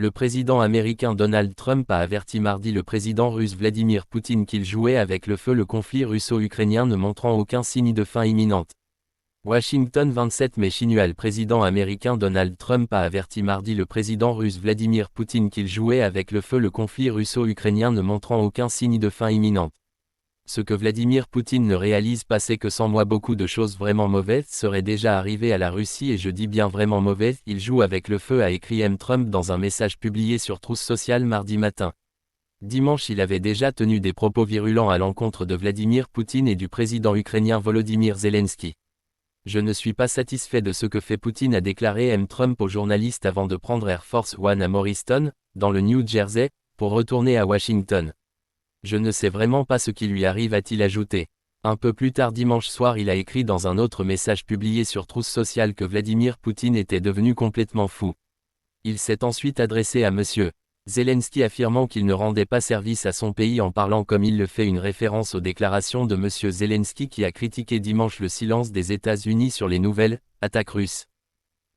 Le président américain Donald Trump a averti mardi le président russe Vladimir Poutine qu'il jouait avec le feu le conflit russo-ukrainien ne montrant aucun signe de fin imminente. Washington 27 mai chinois. Le président américain Donald Trump a averti mardi le président russe Vladimir Poutine qu'il jouait avec le feu le conflit russo-ukrainien ne montrant aucun signe de fin imminente. Ce que Vladimir Poutine ne réalise pas c'est que sans moi beaucoup de choses vraiment mauvaises seraient déjà arrivées à la Russie et je dis bien vraiment mauvaises, il joue avec le feu a écrit M. Trump dans un message publié sur Truth Social mardi matin. Dimanche il avait déjà tenu des propos virulents à l'encontre de Vladimir Poutine et du président ukrainien Volodymyr Zelensky. Je ne suis pas satisfait de ce que fait Poutine a déclaré M. Trump aux journalistes avant de prendre Air Force One à Morristown, dans le New Jersey, pour retourner à Washington. Je ne sais vraiment pas ce qui lui arrive a-t-il ajouté. Un peu plus tard dimanche soir il a écrit dans un autre message publié sur Truth Social que Vladimir Poutine était devenu complètement fou. Il s'est ensuite adressé à M. Zelensky affirmant qu'il ne rendait pas service à son pays en parlant comme il le fait une référence aux déclarations de M. Zelensky qui a critiqué dimanche le silence des États-Unis sur les nouvelles attaques russes.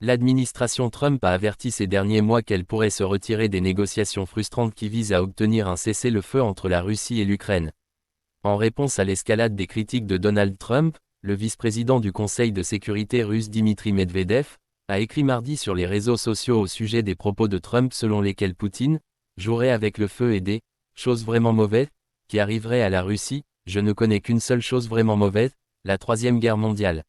L'administration Trump a averti ces derniers mois qu'elle pourrait se retirer des négociations frustrantes qui visent à obtenir un cessez-le-feu entre la Russie et l'Ukraine. En réponse à l'escalade des critiques de Donald Trump, le vice-président du Conseil de sécurité russe Dmitry Medvedev a écrit mardi sur les réseaux sociaux au sujet des propos de Trump selon lesquels Poutine jouerait avec le feu et des choses vraiment mauvaises qui arriveraient à la Russie. Je ne connais qu'une seule chose vraiment mauvaise, la Troisième Guerre mondiale.